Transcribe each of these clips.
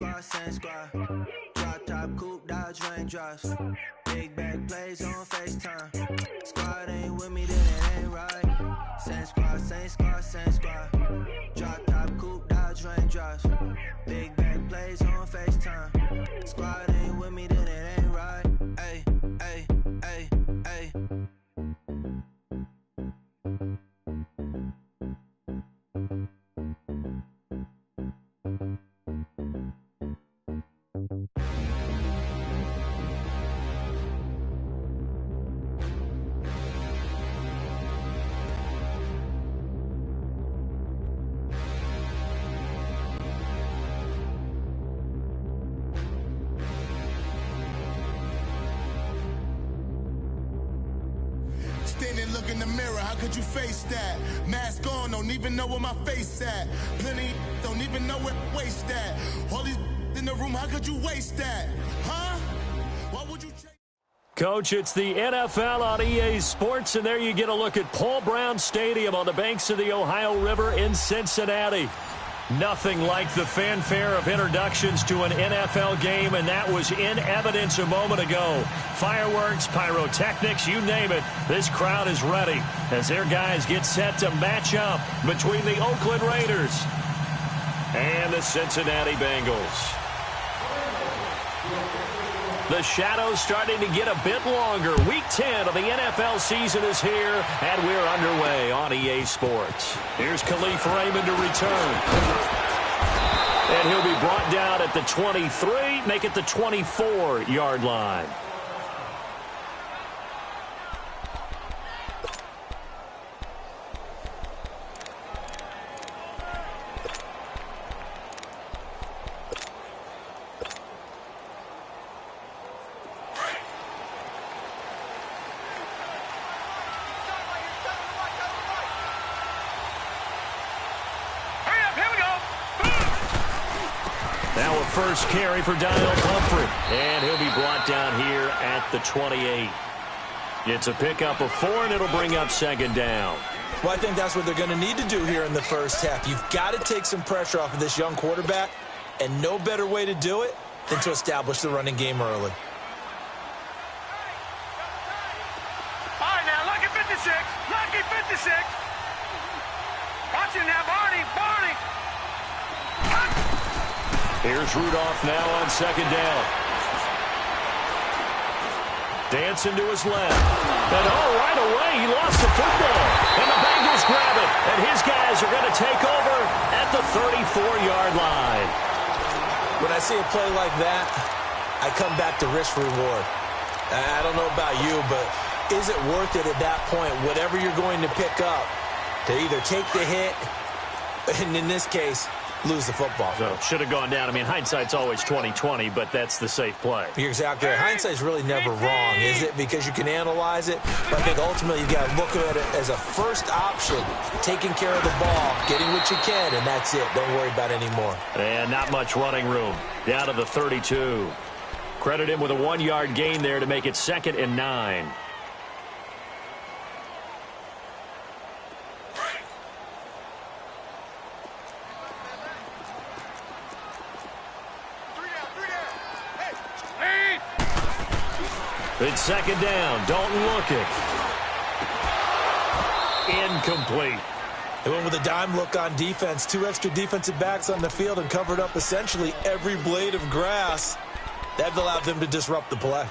Squad. Drop top coupe, dodge raindrops. Big back plays on FaceTime. Squad ain't with me, then it ain't right. Same squad, same squad, same squad. Drop top coupe, dodge raindrops. Big back plays on FaceTime. Squad ain't with me, then it ain't right. Ay, ay, ay, ay. Standing, look in the mirror, how could you face that? Mask on, don't even know where my face at. Plenty don't even know where to waste that. All these in the room, how could you waste that? Huh? Why would you change? Coach, it's the NFL on EA Sports, and there you get a look at Paul Brown Stadium on the banks of the Ohio River in Cincinnati. Nothing like the fanfare of introductions to an NFL game, and that was in evidence a moment ago. Fireworks, pyrotechnics, you name it. This crowd is ready as their guys get set to match up between the Oakland Raiders and the Cincinnati Bengals. The shadow's starting to get a bit longer. Week 10 of the NFL season is here, and we're underway on EA Sports. Here's Khalif Raymond to return. And he'll be brought down at the 23, make it the 24-yard line. Now a first carry for Daniel Humphrey, and he'll be brought down here at the 28. It's a pickup of 4, and it'll bring up second down. Well, I think that's what they're going to need to do here in the first half. You've got to take some pressure off of this young quarterback, and no better way to do it than to establish the running game early. All right, now, lucky 56. Lucky 56. Watch it now, Barney. Here's Rudolph now on second down. Dancing to his left. And right away, he lost the football. And the Bengals grab it. And his guys are going to take over at the 34-yard line. When I see a play like that, I come back to risk-reward. I don't know about you, but is it worth it at that point, whatever you're going to pick up, to either take the hit, and in this case, lose the football? So should have gone down. I mean, hindsight's always 20/20, but that's the safe play. You're exactly right. Hindsight's really never wrong, is it? Because you can analyze it. But I think ultimately you got to look at it as a first option, taking care of the ball, getting what you can, and that's it. Don't worry about it anymore. And not much running room. Down to the 32. Credit him with a 1-yard gain there to make it 2nd and 9. It's second down. Dalton look it. Incomplete. They went with a dime look on defense. 2 extra defensive backs on the field and covered up essentially every blade of grass. That allowed them to disrupt the play.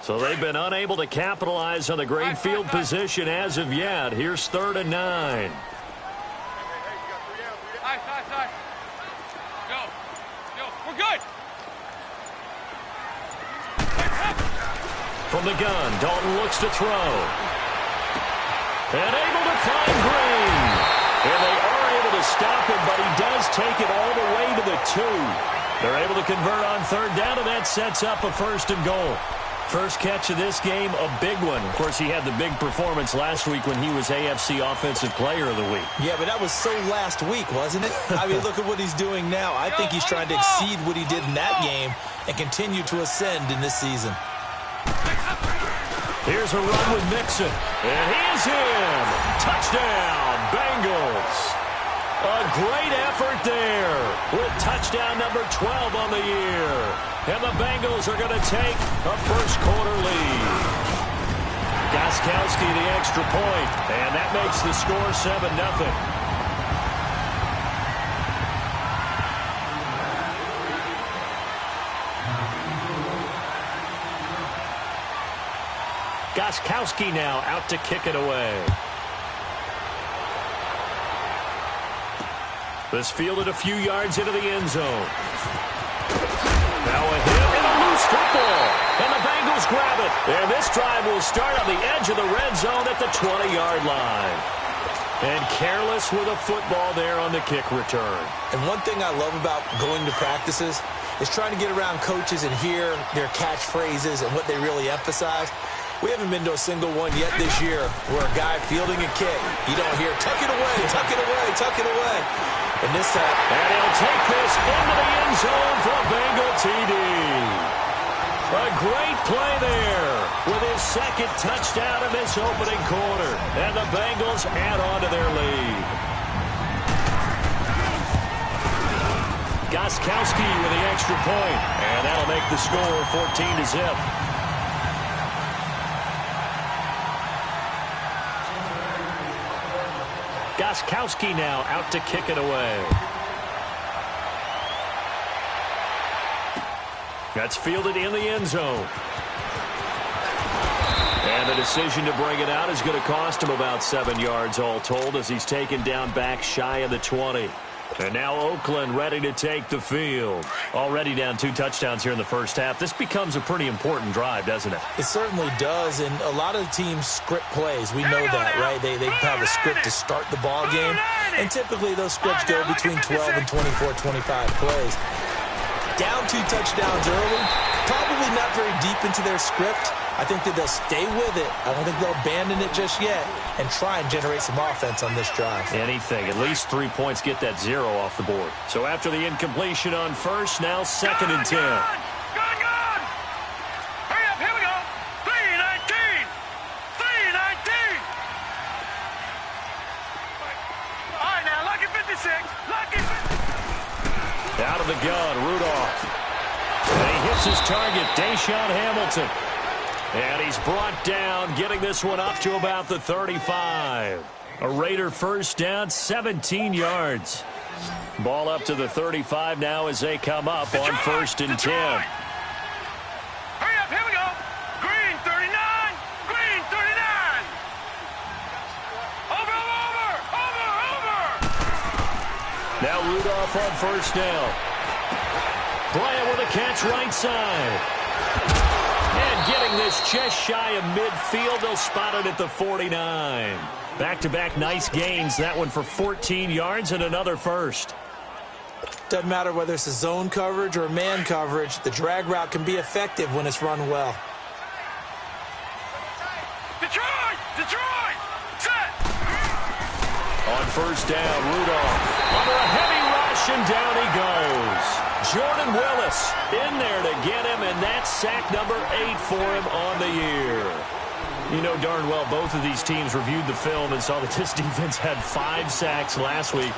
So they've been unable to capitalize on the great field position as of yet. Here's 3rd and 9. Nice. Go. We're good. From the gun, Dalton looks to throw. And able to find Green. And they are able to stop him, but he does take it all the way to the 2. They're able to convert on 3rd down, and that sets up a 1st and goal. First catch of this game, a big one. Of course, he had the big performance last week when he was AFC Offensive Player of the Week. Yeah, but that was so last week, wasn't it? I mean, look at what he's doing now. I think he's trying to exceed what he did in that game and continue to ascend in this season. Here's a run with Mixon, and he is in. Touchdown, Bengals. A great effort there with touchdown number 12 on the year. And the Bengals are going to take a first-quarter lead. Gostkowski the extra point, and that makes the score 7-0. Gostkowski now out to kick it away. This fielded a few yards into the end zone. Now a hit and a loose football. And the Bengals grab it. And this drive will start on the edge of the red zone at the 20-yard line. And careless with a football there on the kick return. And one thing I love about going to practices is trying to get around coaches and hear their catchphrases and what they really emphasize. We haven't been to a single one yet this year where a guy fielding a kick, you don't hear, tuck it away, tuck it away, tuck it away. And this time, and he'll take this into the end zone for a Bengal TD. A great play there with his second touchdown in this opening quarter. And the Bengals add on to their lead. Gostkowski with the extra point, and that'll make the score 14-0. Gostkowski now out to kick it away. That's fielded in the end zone. And the decision to bring it out is going to cost him about 7 yards all told as he's taken down back shy of the 20. And now Oakland ready to take the field. Already down 2 touchdowns here in the first half. This becomes a pretty important drive, doesn't it? It certainly does, and a lot of teams script plays. We know that, right? They have a script to start the ball game, and typically those scripts go between 12 and 24, 25 plays. Down 2 touchdowns early, probably not very deep into their script. I think that they'll stay with it. I don't think they'll abandon it just yet and try and generate some offense on this drive. Anything. At least 3 points get that 0 off the board. So after the incompletion on first, now 2nd and 10. Good. Hurry up, here we go. 3-19. 3-19. All right, now, lucky 56. Lucky 56. Out of the gun, Rudolph. And he hits his target, Deshaun Hamilton. And he's brought down, getting this one up to about the 35. A Raider first down, 17 yards. Ball up to the 35 now as they come up on 1st and 10. Hurry up, here we go. Green 39. Green 39. Over. Now Rudolph on 1st down. Bryant with a catch right side. And getting this just shy of midfield, they'll spot it at the 49. Back-to-back nice gains. That one for 14 yards and another first. Doesn't matter whether it's a zone coverage or man coverage, the drag route can be effective when it's run well. Detroit! Set! On 1st down, Rudolph under a heavy rush, and down he goes. Jordan Willis in there to get him, and that's sack number 8 for him on the year. You know darn well both of these teams reviewed the film and saw that this defense had 5 sacks last week.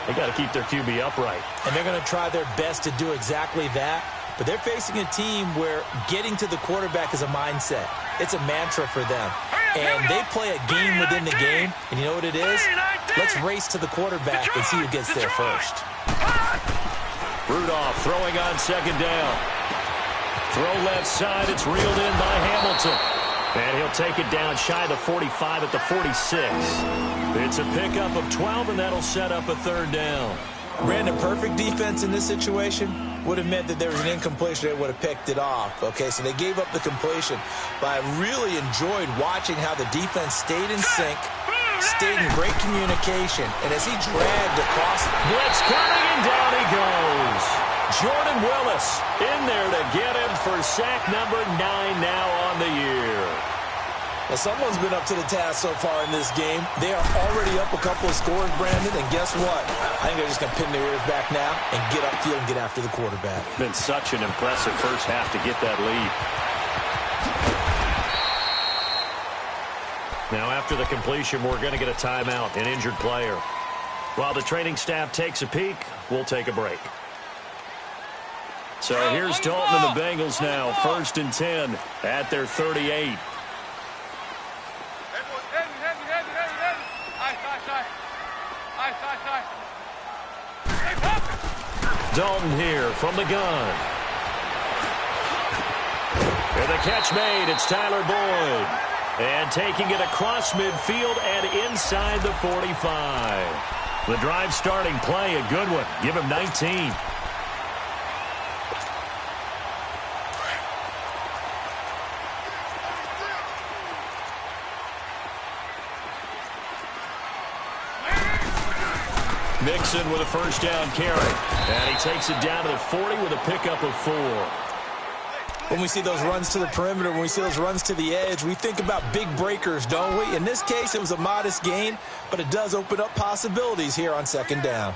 They got to keep their QB upright. And they're going to try their best to do exactly that. But they're facing a team where getting to the quarterback is a mindset. It's a mantra for them. And they play a game within the game. And you know what it is? Let's race to the quarterback and see who gets there first. Rudolph throwing on 2nd down. Throw left side. It's reeled in by Hamilton. And he'll take it down shy of the 45 at the 46. It's a pickup of 12, and that'll set up a 3rd down. Brandon, perfect defense in this situation would have meant that there was an incompletion. They would have picked it off. Okay, so they gave up the completion. But I really enjoyed watching how the defense stayed in sync, stayed in great communication, and as he dragged across. Blitz coming, and down he goes. Jordan Willis in there to get him for sack number 9 now on the year. Well, someone's been up to the task so far in this game. They are already up a couple of scores, Brandon, and guess what? I think they're just going to pin their ears back now and get upfield and get after the quarterback. Been such an impressive first half to get that lead. Now, after the completion, we're going to get a timeout, an injured player. While the training staff takes a peek, we'll take a break. So here's Dalton and the Bengals now, 1st and 10 at their 38. Dalton here from the gun. And the catch made. It's Tyler Boyd. And taking it across midfield and inside the 45. The drive starting play, a good one. Give him 19. Mixon with a first down carry. And he takes it down to the 40 with a pickup of 4. When we see those runs to the perimeter, when we see those runs to the edge, we think about big breakers, don't we? In this case, it was a modest gain, but it does open up possibilities here on 2nd down.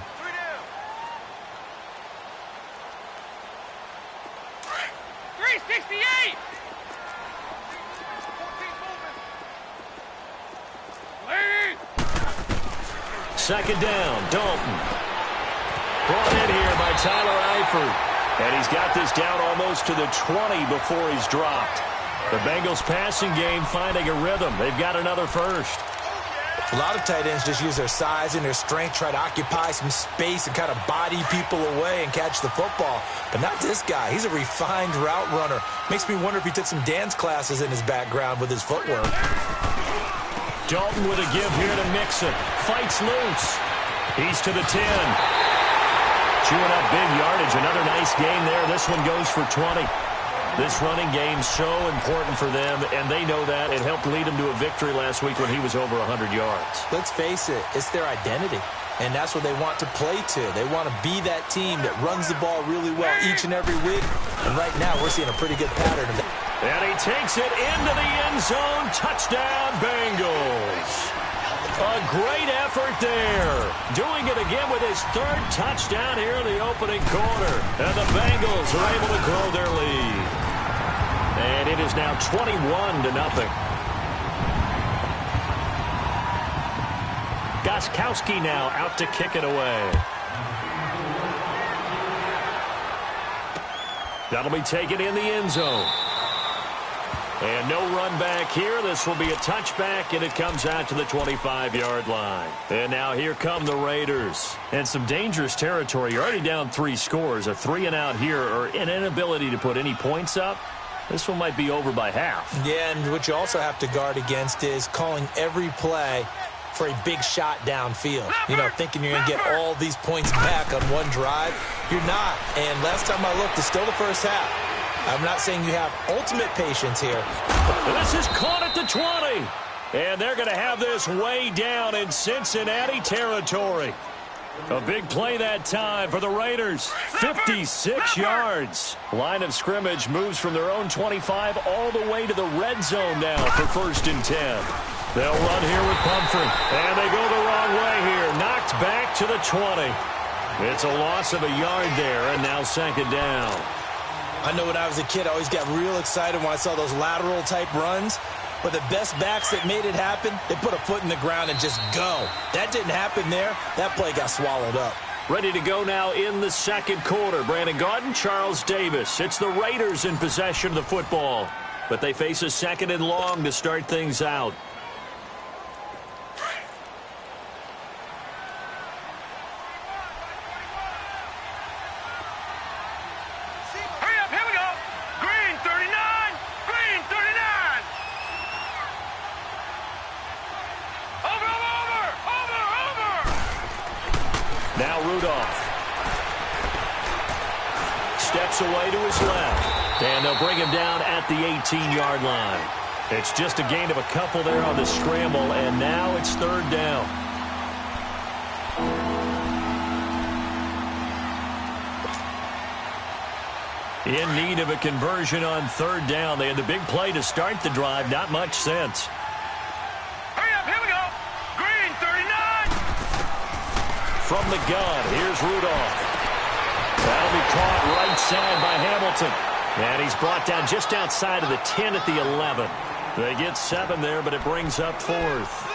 Second down, Dalton. Brought in here by Tyler Eifert. And he's got this down almost to the 20 before he's dropped. The Bengals passing game finding a rhythm. They've got another first. A lot of tight ends just use their size and their strength, try to occupy some space and kind of body people away and catch the football. But not this guy. He's a refined route runner. Makes me wonder if he took some dance classes in his background with his footwork. Dalton with a give here to Mixon. Fights loose. He's to the 10. Chewing up big yardage. Another nice gain there. This one goes for 20. This running game's so important for them, and they know that. It helped lead them to a victory last week when he was over 100 yards. Let's face it, it's their identity, and that's what they want to play to. They want to be that team that runs the ball really well each and every week, and right now we're seeing a pretty good pattern of that. And he takes it into the end zone. Touchdown, Bengals. A great effort there. Doing it again with his 3rd touchdown here in the opening quarter. And the Bengals are able to grow their lead. And it is now 21-0. Gostkowski now out to kick it away. That'll be taken in the end zone. And no run back here. This will be a touchback, and it comes out to the 25-yard line. And now here come the Raiders. And some dangerous territory. You're already down 3 scores. A 3-and-out here, or an inability to put any points up. This one might be over by half. Yeah, and what you also have to guard against is calling every play for a big shot downfield. You know, thinking you're going to get all these points back on one drive. You're not. And last time I looked, it's still the first half. I'm not saying you have ultimate patience here. This is caught at the 20. And they're going to have this way down in Cincinnati territory. A big play that time for the Raiders. 56 yards. Line of scrimmage moves from their own 25 all the way to the red zone now for 1st and 10. They'll run here with Pumphrey. And they go the wrong way here. Knocked back to the 20. It's a loss of a yard there, and now 2nd down. I know when I was a kid, I always got real excited when I saw those lateral-type runs. But the best backs that made it happen, they put a foot in the ground and just go. That didn't happen there. That play got swallowed up. Ready to go now in the 2nd quarter. Brandon Gaudin, Charles Davis. It's the Raiders in possession of the football. But they face a 2nd and long to start things out. Steps away to his left. And they'll bring him down at the 18-yard line. It's just a gain of a couple there on the scramble, and now it's 3rd down. In need of a conversion on third down. They had the big play to start the drive. Not much sense. Hurry up, here we go. Green, 39. From the gun, here's Rudolph. That'll be caught right side by Hamilton. And he's brought down just outside of the 10 at the 11. They get 7 there, but it brings up 4th.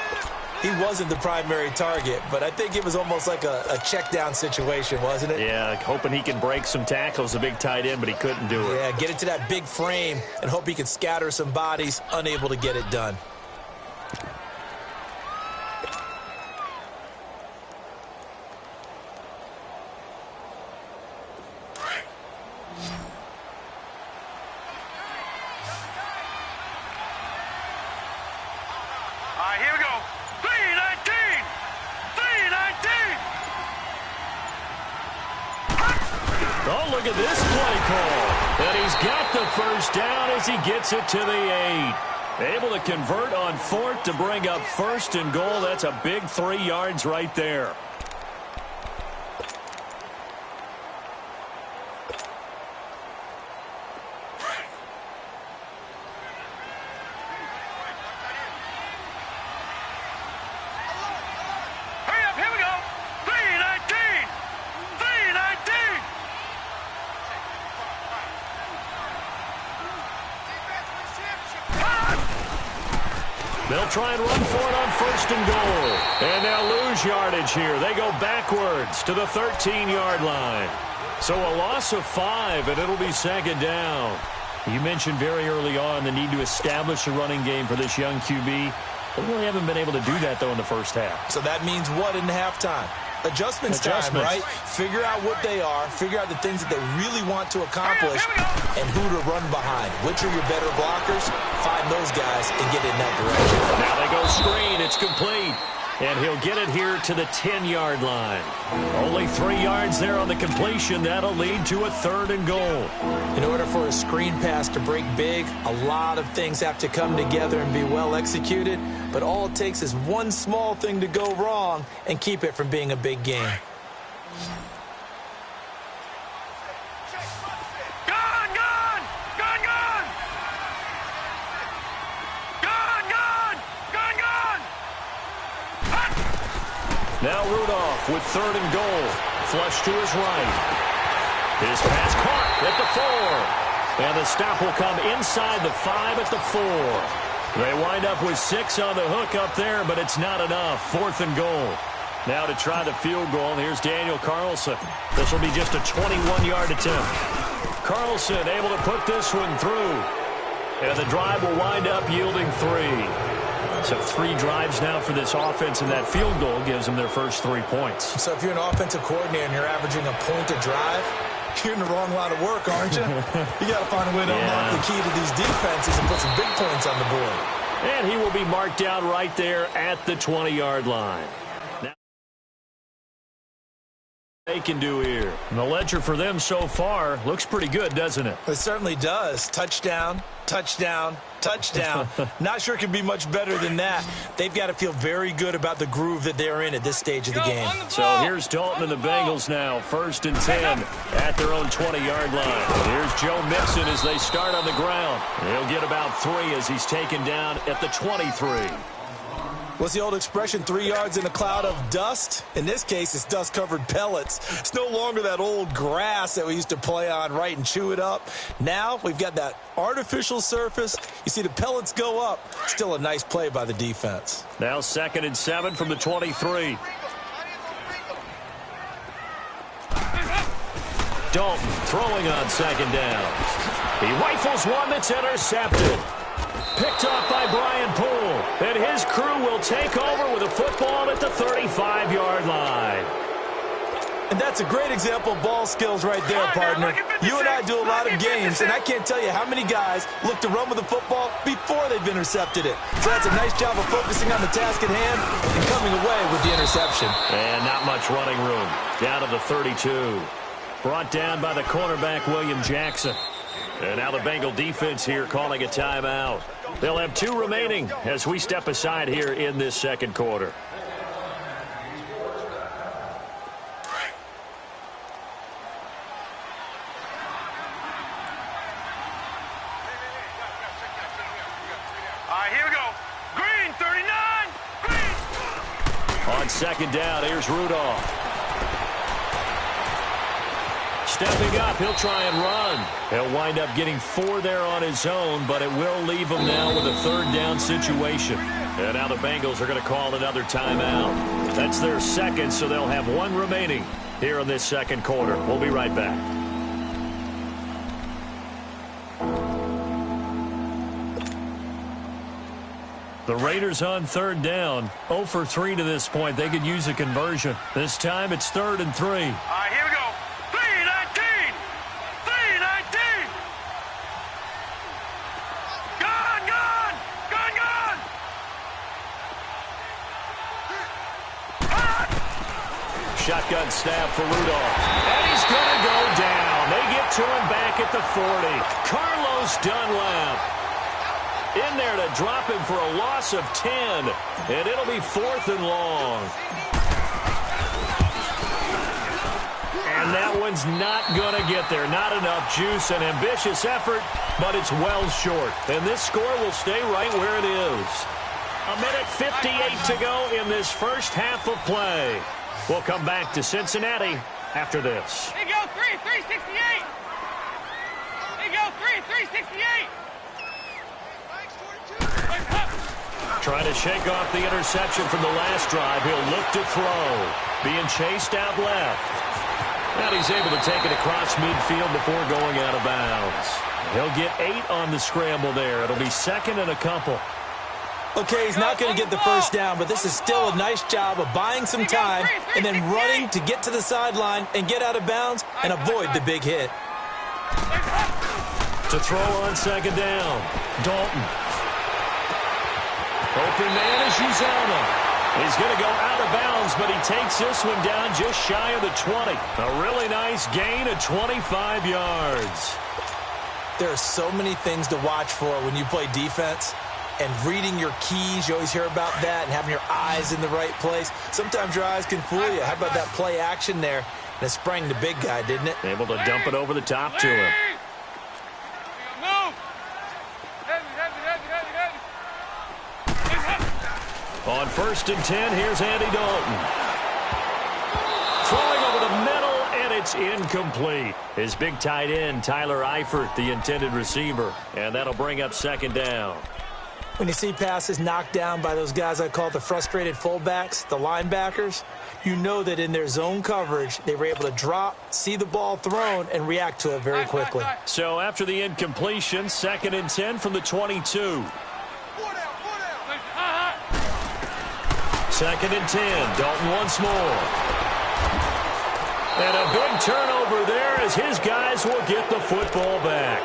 He wasn't the primary target, but I think it was almost like a check down situation, wasn't it? Yeah, hoping he can break some tackles, a big tight end, but he couldn't do it. Yeah, get it to that big frame and hope he can scatter some bodies, unable to get it done. All right, here we go. 319. 319. Oh, look at this play call. And he's got the first down as he gets it to the 8. Able to convert on 4th to bring up 1st and goal. That's a big 3 yards right there. Hurry up, here we go. 319. 319. They'll try and run for it on 1st and goal. And they'll lose yardage here. They go backwards to the 13-yard line. So a loss of 5, and it'll be 2nd down. You mentioned very early on the need to establish a running game for this young QB. They really haven't been able to do that, though, in the first half. So that means what in halftime? Adjustments time, right? Figure out what they are, figure out the things that they really want to accomplish, and who to run behind. Which are your better blockers? Find those guys and get in that direction. Now they go screen. It's complete. And he'll get it here to the 10-yard line. Only 3 yards there on the completion. That'll lead to a 3rd and goal. In order for a screen pass to break big, a lot of things have to come together and be well executed. But all it takes is one small thing to go wrong and keep it from being a big game. Gone, gone. Gone, gone. Gone, gone. Gone, gone. Now Rudolph with 3rd and goal. Flush to his right. His pass caught at the 4. And the stop will come inside the 5 at the 4. They wind up with 6 on the hook up there, but it's not enough. 4th and goal. Now to try the field goal, here's Daniel Carlson. This will be just a 21-yard attempt. Carlson able to put this one through. And the drive will wind up yielding 3. So 3 drives now for this offense, and that field goal gives them their first 3 points. So if you're an offensive coordinator and you're averaging a point a drive, you're in the wrong line of work, aren't you? You got to find a way to unlock the key to these defenses and put some big points on the board. And he will be marked down right there at the 20-yard line. Now they can do here. And the ledger for them so far looks pretty good, doesn't it? It certainly does. Touchdown, touchdown, touchdown. Not sure it could be much better than that. They've got to feel very good about the groove that they're in at this stage of the game. So here's Dalton and the Bengals now. 1st and 10 at their own 20-yard line. Here's Joe Mixon as they start on the ground. He'll get about 3 as he's taken down at the 23. What's the old expression, 3 yards in a cloud of dust? In this case, it's dust-covered pellets. It's no longer that old grass that we used to play on, right, and chew it up. Now we've got that artificial surface. You see the pellets go up. Still a nice play by the defense. Now 2nd and 7 from the 23. Dalton throwing on 2nd down. He rifles one that's intercepted. Picked off by Brian Poole. And his crew will take over with a football at the 35-yard line. And that's a great example of ball skills right there, partner. You and I do a lot of games, and I can't tell you how many guys look to run with the football before they've intercepted it. So that's a nice job of focusing on the task at hand and coming away with the interception. And not much running room. Down to the 32. Brought down by the cornerback, William Jackson. And now the Bengal defense here calling a timeout. They'll have 2 remaining as we step aside here in this 2nd quarter. second down. Here's Rudolph. Stepping up, he'll try and run. He'll wind up getting 4 there on his own, but it will leave him now with a third down situation. And now the Bengals are going to call another timeout. That's their second, so they'll have 1 remaining here in this second quarter. We'll be right back. The Raiders on third down. 0 for 3 to this point. They could use a conversion. This time it's 3rd and 3. All right, here we go. 3-19. 3-19. Gone. Shotgun snap for Rudolph. And he's going to go down. They get to him back at the 40. Carlos Dunlap in there to drop him for a loss of 10. And it'll be 4th and long. And that one's not going to get there. Not enough juice. An ambitious effort, but it's well short. And this score will stay right where it is. 1:58 to go in this first half of play. We'll come back to Cincinnati after this. There you go, 368. There you go, 368. Trying to shake off the interception from the last drive. He'll look to throw. Being chased out left. And he's able to take it across midfield before going out of bounds. He'll get 8 on the scramble there. It'll be 2nd and a couple. Okay, he's not going to get the first down, but this is still a nice job of buying some time and then running to get to the sideline and get out of bounds and avoid the big hit. To throw on second down. Dalton. Open man is Uzama. He's going to go out of bounds, but he takes this one down just shy of the 20. A really nice gain of 25 yards. There are so many things to watch for when you play defense. And reading your keys, you always hear about that, and having your eyes in the right place. Sometimes your eyes can fool you. How about that play action there? And it sprang the big guy, didn't it? Able to dump it over the top to him. On 1st and 10, here's Andy Dalton. Throwing over the middle, and it's incomplete. His big tight end, Tyler Eifert, the intended receiver. And that'll bring up 2nd down. When you see passes knocked down by those guys I call the frustrated fullbacks, the linebackers, you know that in their zone coverage, they were able to drop, see the ball thrown, and react to it very quickly. So after the incompletion, 2nd and 10 from the 22. 2nd and 10. Dalton once more. And a big turnover there as his guys will get the football back.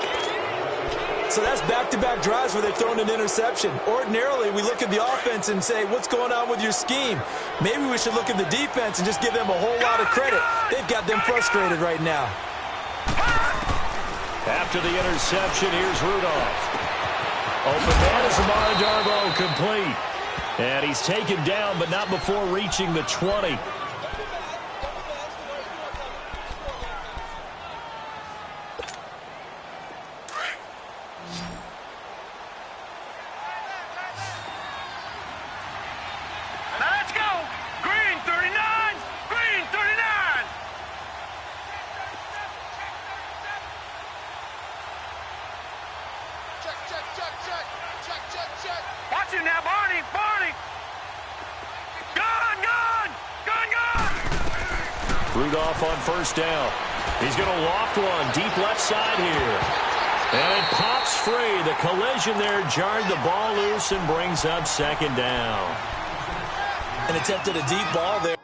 So that's back-to-back drives where they've thrown an interception. Ordinarily, we look at the offense and say, what's going on with your scheme? Maybe we should look at the defense and just give them a whole lot of credit. They've got them frustrated right now. After the interception, here's Rudolph. Open man is Amara Darbo complete. And he's taken down, but not before reaching the 20. Watch him now, Barney! Gone! Rudolph on 1st down. He's going to loft one deep left side here. And it pops free. The collision there jarred the ball loose and brings up 2nd down. And attempted a deep ball there.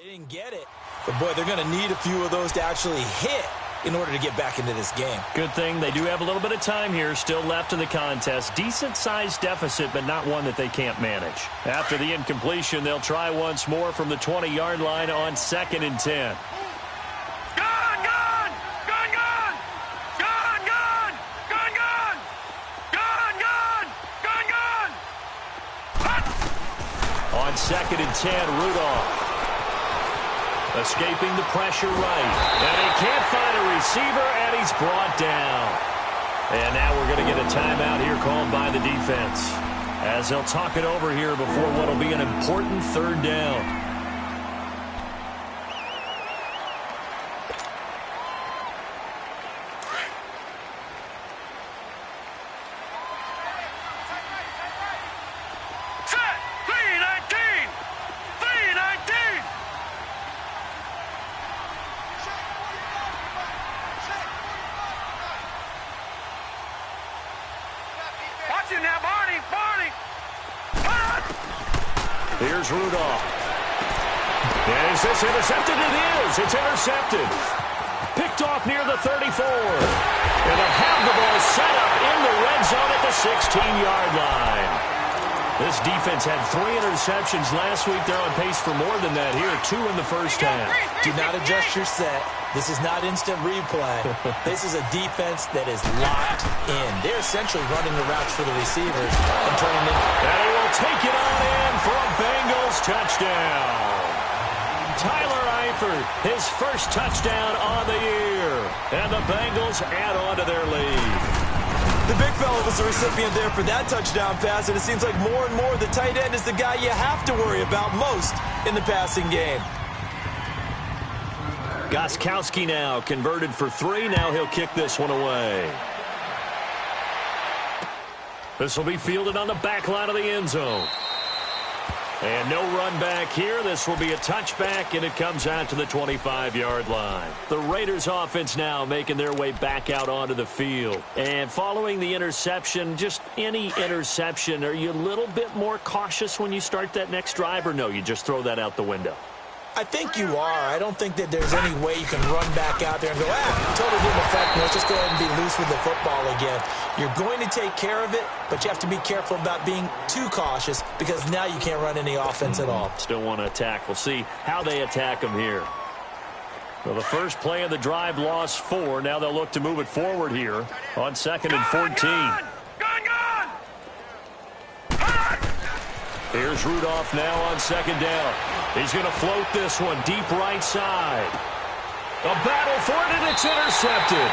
They didn't get it. But, boy, they're going to need a few of those to actually hit in order to get back into this game. Good thing they do have a little bit of time here still left in the contest. Decent-sized deficit, but not one that they can't manage. After the incompletion, they'll try once more from the 20-yard line on 2nd and 10. On 2nd and 10, Rudolph. Escaping the pressure right. And he can't find a receiver, and he's brought down. And now we're going to get a timeout here called by the defense, as they'll talk it over here before what will be an important 3rd down. Here's Rudolph. Is this intercepted? It is. It's intercepted. Picked off near the 34. And they'll have the ball set up in the red zone at the 16-yard line. This defense had 3 interceptions last week. They're on pace for more than that here. 2 in the first half. Do not adjust your set. This is not instant replay. This is a defense that is locked in. They're essentially running the routes for the receivers and turning them. And he will take it on in for a Bengals touchdown. Tyler Eifert, his first touchdown on the year. And the Bengals add on to their lead. The big fella was the recipient there for that touchdown pass, and it seems like more and more the tight end is the guy you have to worry about most in the passing game. Gostkowski now converted for 3. Now he'll kick this one away. This will be fielded on the back line of the end zone. And no run back here. This will be a touchback, and it comes out to the 25-yard line. The Raiders offense now making their way back out onto the field. And following the interception, just any interception, are you a little bit more cautious when you start that next drive, or no, you just throw that out the window? I think you are. I don't think that there's any way you can run back out there and go, totally didn't affect me. Let's just go ahead and be loose with the football again. You're going to take care of it, but you have to be careful about being too cautious because now you can't run any offense at all. Still want to attack. We'll see how they attack them here. Well, the first play of the drive lost 4. Now they'll look to move it forward here on 2nd and 14. Here's Rudolph now on 2nd down. He's going to float this one deep right side. A battle for it, and it's intercepted.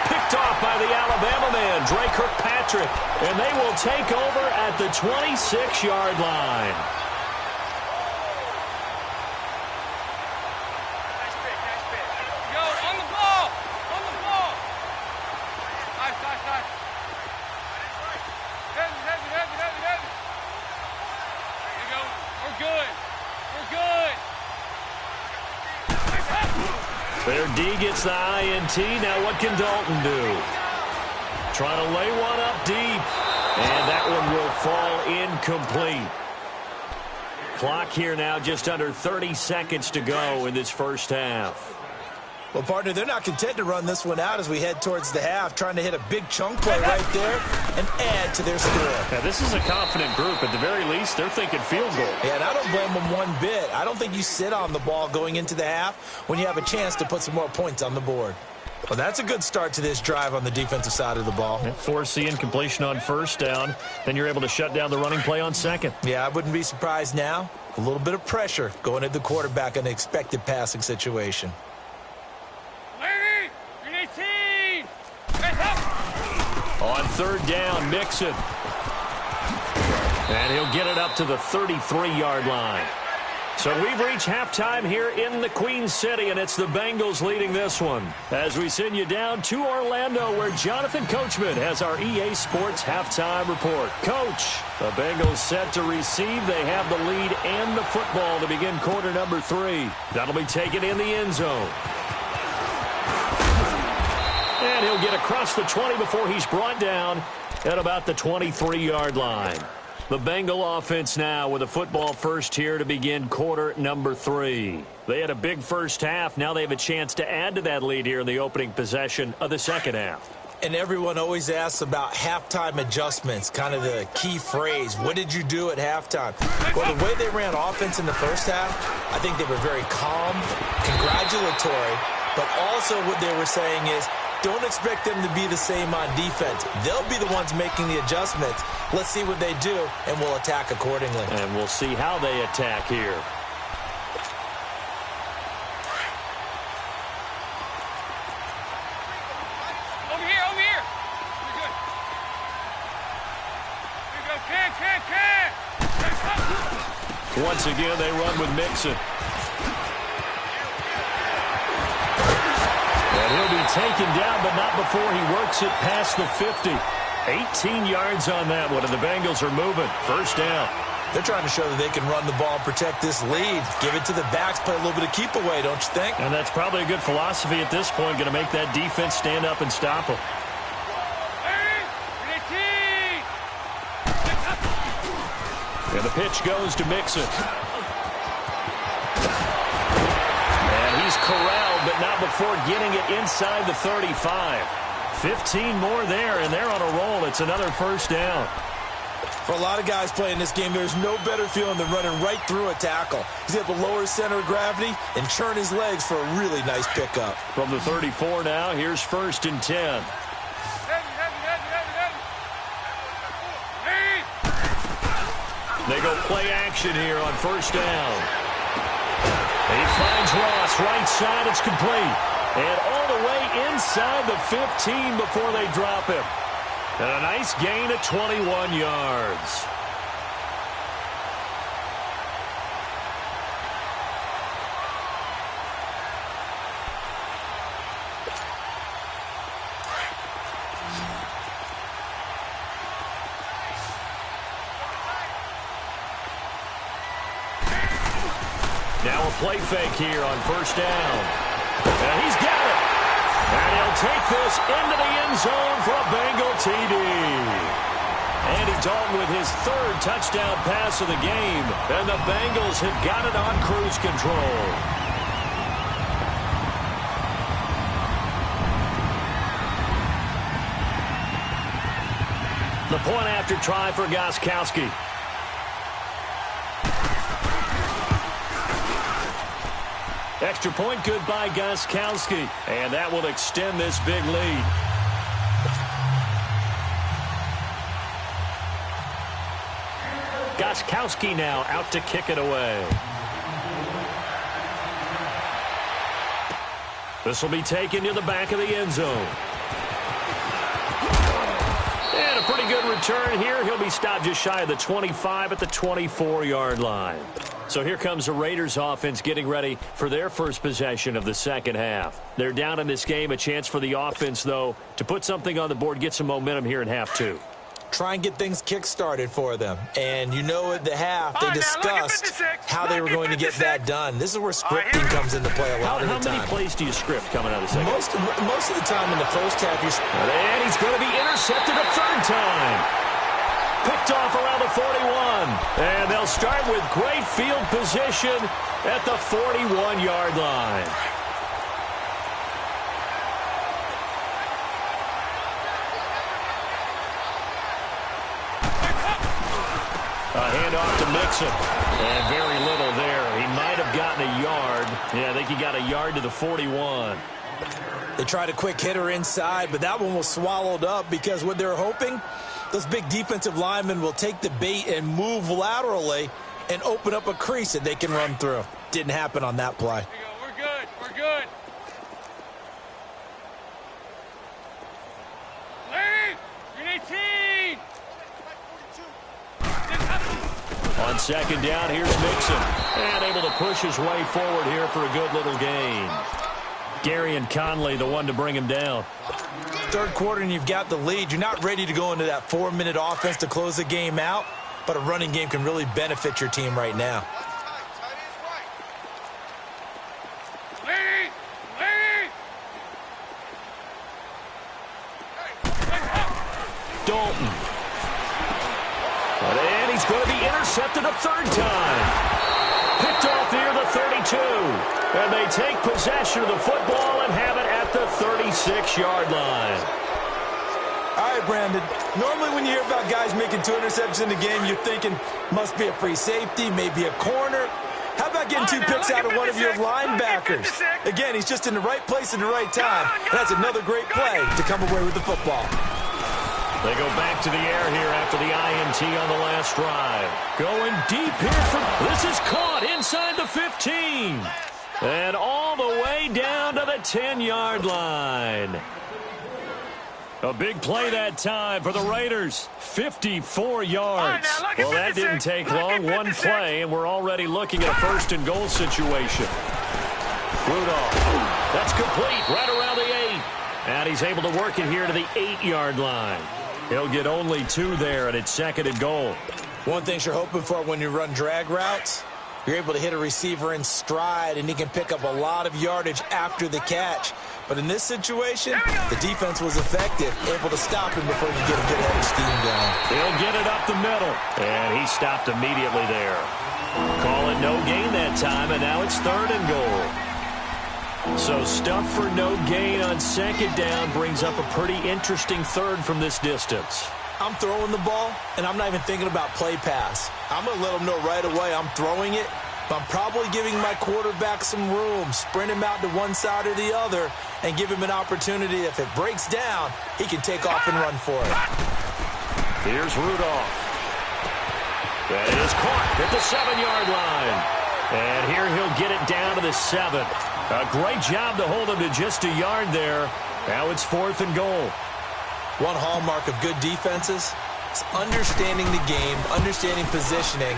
Picked off by the Alabama man, Dre Kirkpatrick. And they will take over at the 26-yard line. Go, on the ball. On the ball. Nice. Heavy. There you go. We're good. Their D gets the INT. Now what can Dalton do? Trying to lay one up deep. And that one will fall incomplete. Clock here now just under 30 seconds to go in this first half. Well, partner, they're not content to run this one out as we head towards the half, trying to hit a big chunk play right there and add to their score. Now, this is a confident group. At the very least, they're thinking field goal. Yeah, and I don't blame them one bit. I don't think you sit on the ball going into the half when you have a chance to put some more points on the board. Well, that's a good start to this drive on the defensive side of the ball. Force the incompletion on 1st down. Then you're able to shut down the running play on 2nd. Yeah, I wouldn't be surprised now. A little bit of pressure going at the quarterback in an expected passing situation. On 3rd down, Mixon. And he'll get it up to the 33-yard line. So we've reached halftime here in the Queen City, and it's the Bengals leading this one. As we send you down to Orlando, where Jonathan Coachman has our EA Sports halftime report. Coach, the Bengals set to receive. They have the lead and the football to begin quarter number 3. That'll be taken in the end zone. And he'll get across the 20 before he's brought down at about the 23-yard line. The Bengal offense now with a football first here to begin quarter number 3. They had a big first half. Now they have a chance to add to that lead here in the opening possession of the second half. And everyone always asks about halftime adjustments, kind of the key phrase. What did you do at halftime? Well, the way they ran offense in the first half, I think they were very calm, congratulatory, but also what they were saying is, don't expect them to be the same on defense. They'll be the ones making the adjustments. Let's see what they do, and we'll attack accordingly. And we'll see how they attack here. Over here, over here. You're good. Here you go, Ken. Once again, they run with Mixon. And he'll be taken down, but not before he works it past the 50. 18 yards on that one, and the Bengals are moving. First down. They're trying to show that they can run the ball and protect this lead. Give it to the backs, play a little bit of keep away, don't you think? And that's probably a good philosophy at this point, going to make that defense stand up and stop them. And the pitch goes to Mixon. And he's corralled, but not before getting it inside the 35. 15 more there, and they're on a roll. It's another first down. For a lot of guys playing this game, there's no better feeling than running right through a tackle. He's able to lower his center of gravity and churn his legs for a really nice pickup. From the 34 now, here's 1st and 10. They go play action here on first down. He finds Ross, right side, it's complete. And all the way inside the 15 before they drop him. And a nice gain of 21 yards. Now a play fake here on first down. And he's got it. And he'll take this into the end zone for a Bengal TD. Andy Dalton with his 3rd touchdown pass of the game. And the Bengals have got it on cruise control. The point after try for Gostkowski. Extra point good by Gostkowski. And that will extend this big lead. Gostkowski now out to kick it away. This will be taken to the back of the end zone. And a pretty good return here. He'll be stopped just shy of the 25 at the 24-yard line. So here comes the Raiders offense getting ready for their first possession of the second half. They're down in this game. A chance for the offense, though, to put something on the board, get some momentum here in half 2. Try and get things kick-started for them. And you know at the half, they discussed how they were going to get that done. This is where scripting comes into play a lot of the time. How many plays do you script coming out of the second? Most of the time in the first half, you script. And he's going to be intercepted a 3rd time. Picked off around the 41. And they'll start with great field position at the 41-yard line. A handoff to Mixon. And very little there. He might have gotten a yard. Yeah, I think he got a yard to the 41. They tried a quick hitter inside, but that one was swallowed up because what they're hoping, those big defensive linemen will take the bait and move laterally and open up a crease that they can run through. Didn't happen on that play. We're good. We're good. Lead. 18. On second down, here's Mixon. And able to push his way forward here for a good little gain. Gary and Conley, the one to bring him down. Third quarter and you've got the lead. You're not ready to go into that 4-minute offense to close the game out, but a running game can really benefit your team right now. Lead. Dalton. And he's going to be intercepted a third time. Picked off near the 32. And they take possession of the football and have it at the 36-yard line. All right, Brandon. Normally when you hear about guys making 2 interceptions in the game, you're thinking must be a free safety, maybe a corner. How about getting 2 picks out of one of your linebackers? Again, he's just in the right place at the right time. And that's another great play to come away with the football. They go back to the air here after the INT on the last drive. Going deep here this is caught inside the 15. And all the way down to the 10-yard line. A big play that time for the Raiders. 54 yards. Well, that didn't take long. One play, and we're already looking at a first-and-goal situation. Rudolph. That's complete right around the 8. And he's able to work it here to the 8-yard line. He'll get only 2 there, and it's 2nd and goal. One thing you're hoping for when you run drag routes, you're able to hit a receiver in stride, and he can pick up a lot of yardage after the catch. But in this situation, the defense was effective, able to stop him before you get a good head of steam going. He'll get it up the middle, and he stopped immediately there. Call it no gain that time, and now it's 3rd and goal. So stuff for no gain on 2nd down brings up a pretty interesting 3rd from this distance. I'm throwing the ball, and I'm not even thinking about play pass. I'm going to let them know right away I'm throwing it, but I'm probably giving my quarterback some room, sprint him out to one side or the other, and give him an opportunity. If it breaks down, he can take off and run for it. Here's Rudolph. That is caught at the 7-yard line. And here he'll get it down to the 7. A great job to hold him to just a yard there. Now it's 4th and goal. One hallmark of good defenses is understanding the game, understanding positioning,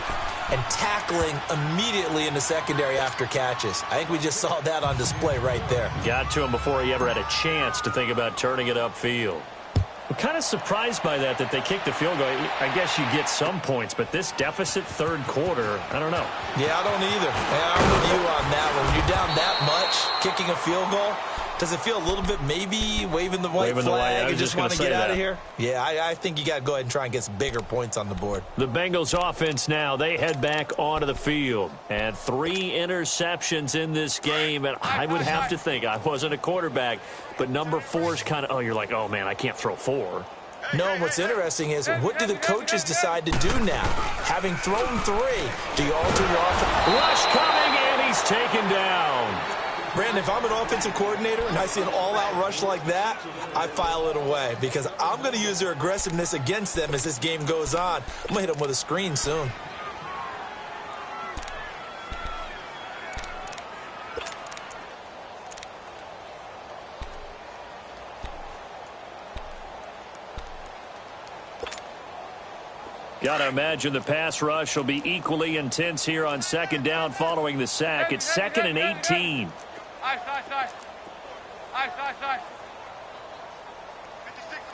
and tackling immediately in the secondary after catches. I think we just saw that on display right there. Got to him before he ever had a chance to think about turning it upfield. I'm kind of surprised by that they kicked the field goal. I guess you get some points, but this deficit 3rd quarter, I don't know. Yeah, I don't either. Yeah, I'm with you on that one. When you're down that much, kicking a field goal, does it feel a little bit maybe waving the white flag and just want to get out of here? Yeah, I think you got to go ahead and try and get some bigger points on the board. The Bengals offense now, they head back onto the field. And 3 interceptions in this game. And I would have to think, I wasn't a quarterback, but number 4 is kind of, you're like, oh, man, I can't throw 4. No, what's interesting is what do the coaches decide to do now? Having thrown 3, do you alter your offense? Rush coming, and he's taken down. Brandon, if I'm an offensive coordinator and I see an all-out rush like that, I file it away because I'm going to use their aggressiveness against them as this game goes on. I'm going to hit them with a screen soon. Got to imagine the pass rush will be equally intense here on 2nd down following the sack. It's 2nd and 18. Ice.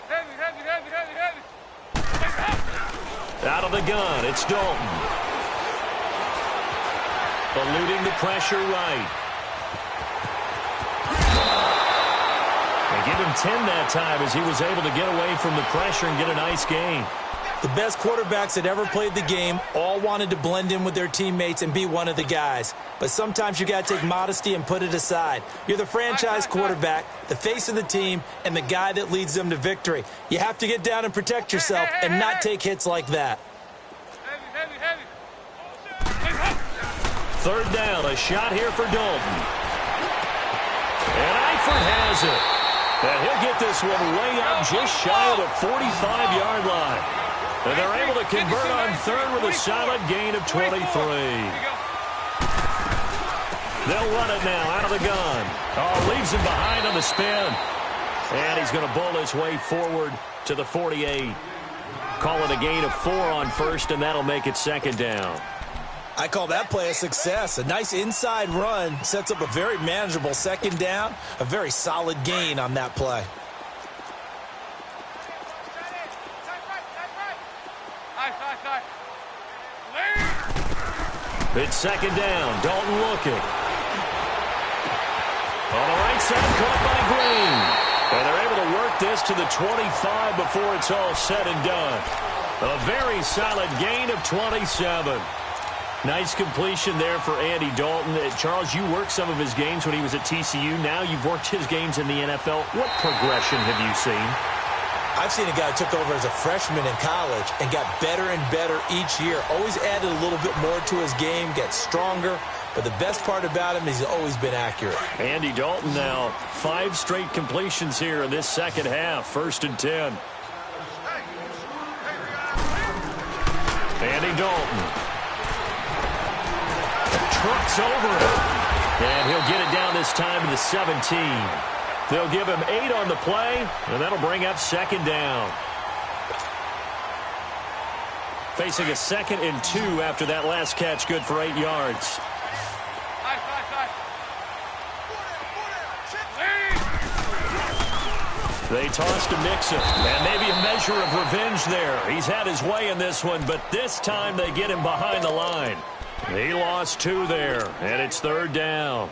Heavy. Out of the gun, it's Dalton. Eluding the pressure right. They give him 10 that time as he was able to get away from the pressure and get a nice gain. The best quarterbacks that ever played the game all wanted to blend in with their teammates and be one of the guys. But sometimes you got to take modesty and put it aside. You're the franchise quarterback, the face of the team, and the guy that leads them to victory. You have to get down and protect yourself and not take hits like that. Heavy. 3rd down, a shot here for Dalton. And Eifert has it. And he'll get this one way up just shy of the 45-yard line. And they're able to convert on 3rd with a solid gain of 23. They'll run it now out of the gun. Oh, leaves him behind on the spin. And he's going to bowl his way forward to the 48. Call it a gain of 4 on 1st, and that'll make it 2nd down. I call that play a success. A nice inside run sets up a very manageable 2nd down. A very solid gain on that play. It's 2nd down. Dalton looking. On the right side, caught by Green. And they're able to work this to the 25 before it's all said and done. A very solid gain of 27. Nice completion there for Andy Dalton. Charles, you worked some of his games when he was at TCU. Now you've worked his games in the NFL. What progression have you seen? I've seen a guy who took over as a freshman in college and got better and better each year. Always added a little bit more to his game, gets stronger. But the best part about him is he's always been accurate. Andy Dalton now 5 straight completions here in this second half. 1st and 10. Andy Dalton. Trucks over it. And he'll get it down this time to the 17. They'll give him 8 on the play, and that'll bring up 2nd down. Facing a 2nd and 2 after that last catch, good for 8 yards. They tossed to Mixon, and maybe a measure of revenge there. He's had his way in this one, but this time they get him behind the line. He lost 2 there, and it's 3rd down.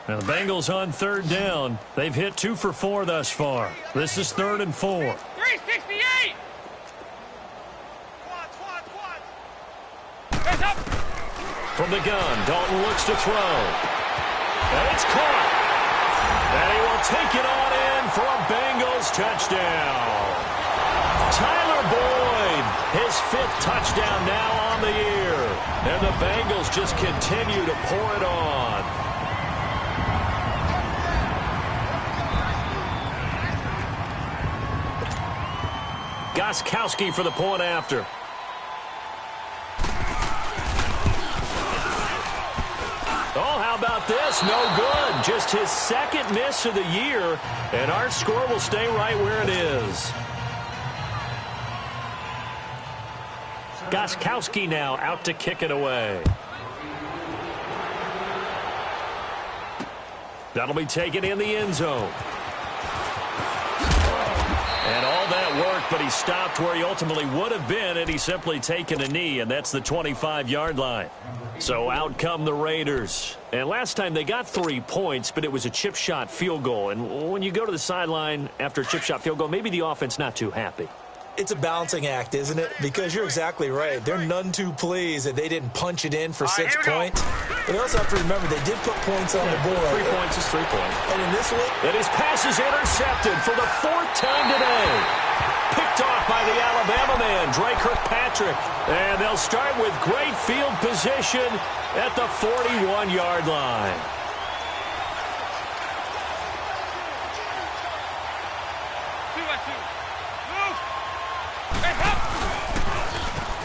Now the Bengals on 3rd down. They've hit 2 for 4 thus far. This is 3rd and 4. 368! Hands up! From the gun, Dalton looks to throw. And it's caught. And he will take it on in for a Bengals touchdown. Tyler Boyd, his 5th touchdown now on the year. And the Bengals just continue to pour it on. Gostkowski for the point after. Oh, how about this? No good. Just his 2nd miss of the year, and our score will stay right where it is. Gostkowski now out to kick it away. That'll be taken in the end zone. And all that work, but he stopped where he ultimately would have been had he simply taken a knee, and that's the 25-yard line. So out come the Raiders. And last time they got 3 points, but it was a chip shot field goal. And when you go to the sideline after a chip shot field goal, maybe the offense not too happy. It's a balancing act, isn't it? Because you're exactly right. They're none too pleased that they didn't punch it in for 6 points. But they also have to remember they did put points on the board. 3 points is 3 points. And in this one, and his pass is intercepted for the 4th time today. Picked off by the Alabama man, Dre Kirkpatrick. And they'll start with great field position at the 41-yard line.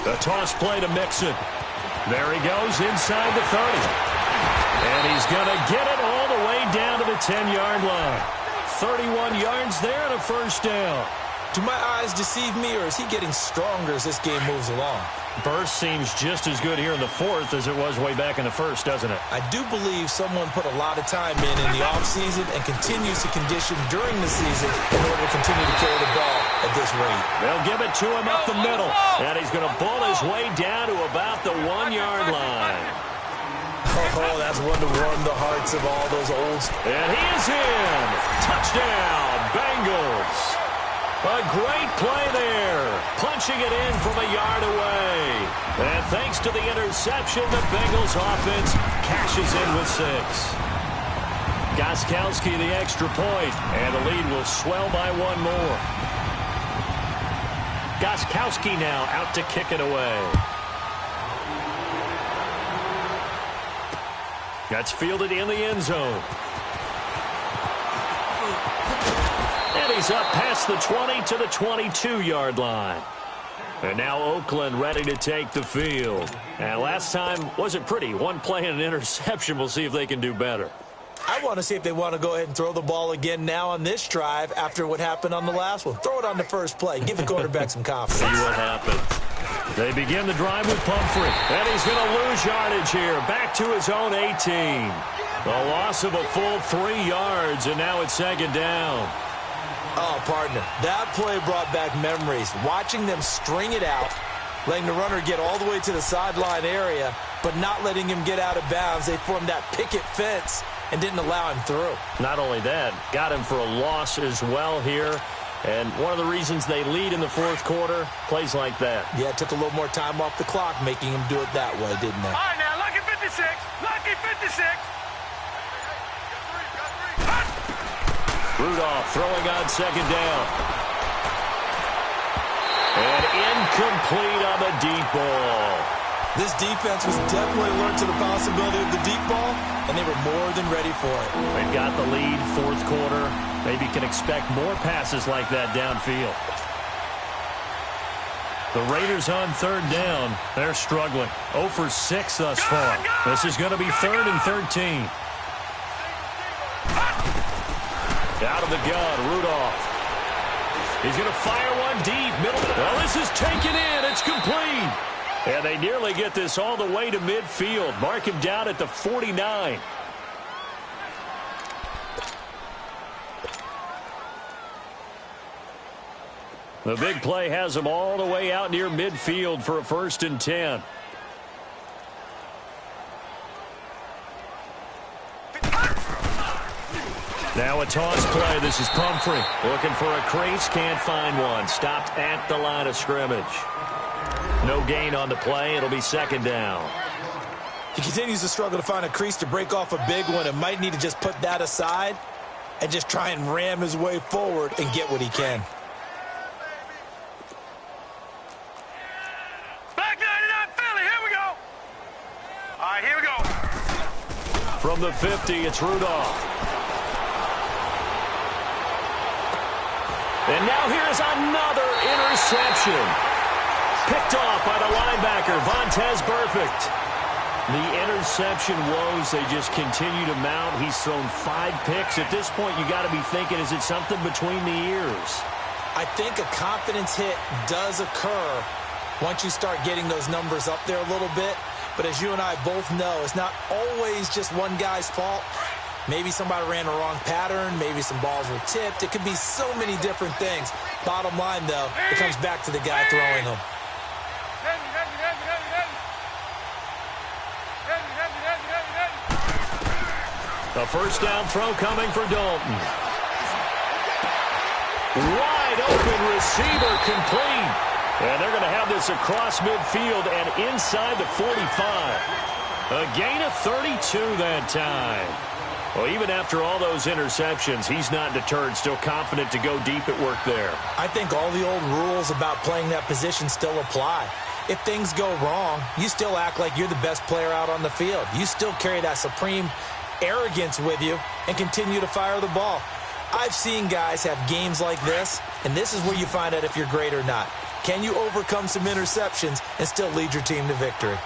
The toss play to Mixon. There he goes inside the 30. And he's going to get it all the way down to the 10-yard line. 31 yards there and a 1st down. Do my eyes deceive me, or is he getting stronger as this game moves along? Burst seems just as good here in the 4th as it was way back in the 1st, doesn't it? I do believe someone put a lot of time in the offseason and continues to condition during the season in order to continue to carry the ball at this rate. They'll give it to him up the middle, and he's going to bull his way down to about the 1-yard line. Oh, that's one to warm the hearts of all those old... And he is in. Touchdown, Bengals. A great play there. Punching it in from a yard away. And thanks to the interception, the Bengals offense cashes in with 6. Gostkowski the extra point, and the lead will swell by 1 more. Gostkowski now out to kick it away. That's fielded in the end zone. And he's up past the 20 to the 22-yard line. And now Oakland ready to take the field. And last time wasn't pretty. 1 play and an interception. We'll see if they can do better. I want to see if they want to go ahead and throw the ball again now on this drive after what happened on the last one. Throw it on the first play. Give the quarterback some confidence. See what happens. They begin the drive with Pumphrey. And he's going to lose yardage here. Back to his own 18. A loss of a full 3 yards, and now it's 2nd down. Oh, partner, that play brought back memories. Watching them string it out, letting the runner get all the way to the sideline area, but not letting him get out of bounds. They formed that picket fence and didn't allow him through. Not only that, got him for a loss as well here. And one of the reasons they lead in the fourth quarter, plays like that. Yeah, it took a little more time off the clock making him do it that way, didn't they? All right, now, lucky 56. Lucky 56. Rudolph throwing on second down. And incomplete on the deep ball. This defense was definitely alert to the possibility of the deep ball, and they were more than ready for it. They've got the lead, fourth quarter. Maybe can expect more passes like that downfield. The Raiders on third down. They're struggling. 0 for 6 thus far. This is going to be 3rd and 13. Out of the gun, Rudolph. He's going to fire one deep. Middle. Well, this is taken in. It's complete. And they nearly get this all the way to midfield. Mark him down at the 49. The big play has him all the way out near midfield for a 1st and 10. Now a toss play. This is Pumphrey. Looking for a crease. Can't find one. Stopped at the line of scrimmage. No gain on the play. It'll be 2nd down. He continues to struggle to find a crease to break off a big one and might need to just put that aside and just try and ram his way forward and get what he can. Back 99 Philly. Here we go. All right, here we go. From the 50, it's Rudolph. And now here's another interception. Picked off by the linebacker, Vontaze Burfict. The interception woes, they just continue to mount. He's thrown 5 picks. At this point, you got to be thinking, is it something between the ears? I think a confidence hit does occur once you start getting those numbers up there a little bit. But as you and I both know, it's not always just one guy's fault. Maybe somebody ran the wrong pattern. Maybe some balls were tipped. It could be so many different things. Bottom line, though, it comes back to the guy throwing them. A 1st down throw coming for Dalton. Wide open receiver complete. And they're going to have this across midfield and inside the 45. A gain of 32 that time. Well, even after all those interceptions, he's not deterred, still confident to go deep at work there. I think all the old rules about playing that position still apply. If things go wrong, you still act like you're the best player out on the field. You still carry that supreme arrogance with you and continue to fire the ball. I've seen guys have games like this, and this is where you find out if you're great or not. Can you overcome some interceptions and still lead your team to victory?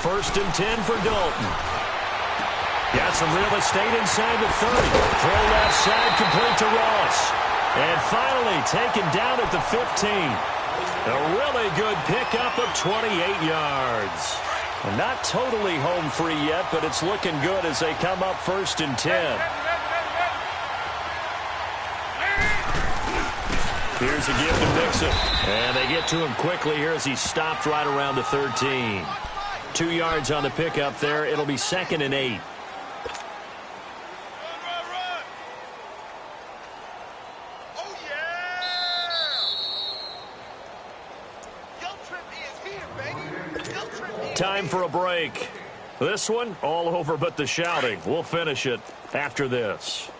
1st and 10 for Dalton. Got some real estate inside the 30. Throw left side complete to Ross. And finally taken down at the 15. A really good pickup of 28 yards. Not totally home free yet, but it's looking good as they come up 1st and 10. Here's a give to Mixon. And they get to him quickly here as he stopped right around the 13. 2 yards on the pickup there. It'll be 2nd and 8. Oh, yeah! Time for a break. This one, all over but the shouting. We'll finish it after this.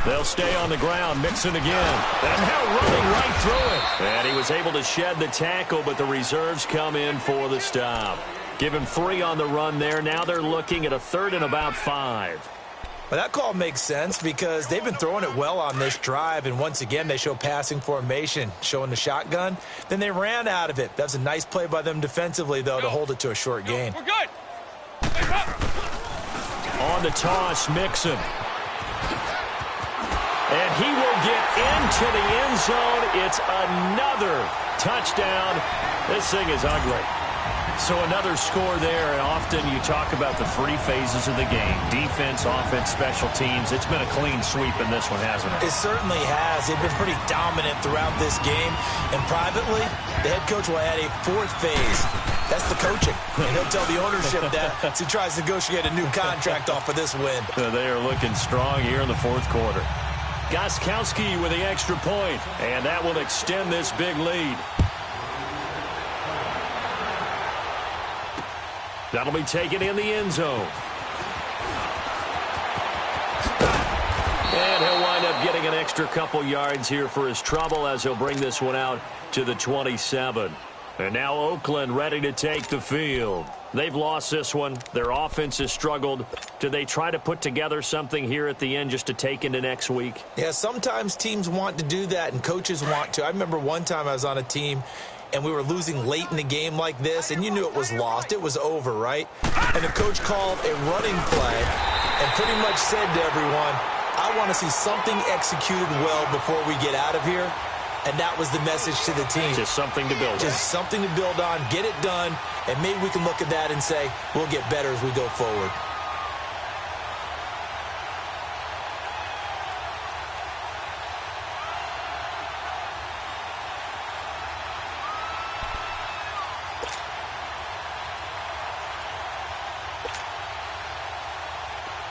They'll stay on the ground. Mixon again. And now running right through it. And he was able to shed the tackle, but the reserves come in for the stop. Give him 3 on the run there. Now they're looking at a 3rd and about 5. Well, that call makes sense because they've been throwing it well on this drive, and once again they show passing formation, showing the shotgun. Then they ran out of it. That's a nice play by them defensively, though, to hold it to a short gain. We're good. On the toss, Mixon. And he will get into the end zone. It's another touchdown. This thing is ugly. So another score there, and often you talk about the three phases of the game: defense, offense, special teams. It's been a clean sweep in this one, hasn't it? It certainly has. They've been pretty dominant throughout this game. And privately, the head coach will add a fourth phase. That's the coaching. And he'll tell the ownership that as he tries to negotiate a new contract off of this win. They are looking strong here in the fourth quarter. Gostkowski with the extra point, and that will extend this big lead. That'll be taken in the end zone. And he'll wind up getting an extra couple yards here for his trouble as he'll bring this one out to the 27. And now Oakland ready to take the field. They've lost this one. Their offense has struggled. Do they try to put together something here at the end just to take into next week? Yeah, sometimes teams want to do that and coaches want to. I remember one time I was on a team and we were losing late in the game like this, and you knew it was lost. It was over, right? And the coach called a running play and pretty much said to everyone, I want to see something executed well before we get out of here. And that was the message to the team. Just something to build on. Just something to build on, get it done, and maybe we can look at that and say, we'll get better as we go forward.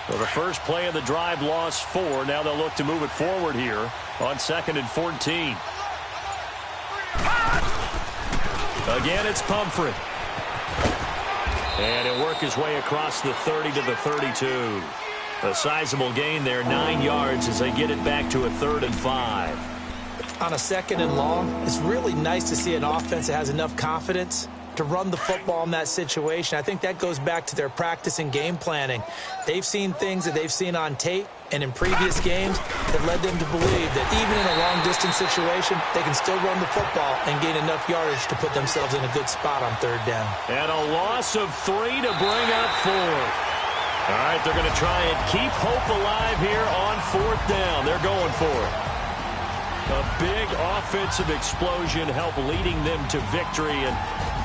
Well, the first play of the drive lost 4. Now they'll look to move it forward here on 2nd and 14. Again, it's Pumphrey. And he'll work his way across the 30 to the 32. A sizable gain there, 9 yards as they get it back to a 3rd and 5. On a 2nd and long, it's really nice to see an offense that has enough confidence to run the football in that situation. I think that goes back to their practice and game planning. They've seen things that they've seen on tape and in previous games that led them to believe that even in a long-distance situation, they can still run the football and gain enough yardage to put themselves in a good spot on 3rd down. And a loss of 3 to bring up 4th. All right, they're going to try and keep hope alive here on 4th down. They're going for it. A big offensive explosion helped leading them to victory, and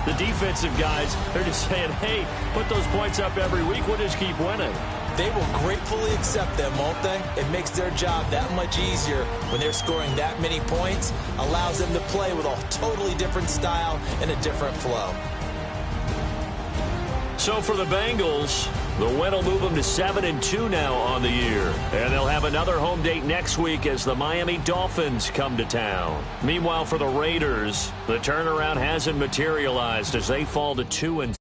the defensive guys, they're just saying, hey, put those points up every week. We'll just keep winning. They will gratefully accept them, won't they? It makes their job that much easier when they're scoring that many points, allows them to play with a totally different style and a different flow. So for the Bengals, the win will move them to 7-2 now on the year. And they'll have another home date next week as the Miami Dolphins come to town. Meanwhile, for the Raiders, the turnaround hasn't materialized as they fall to 2-6.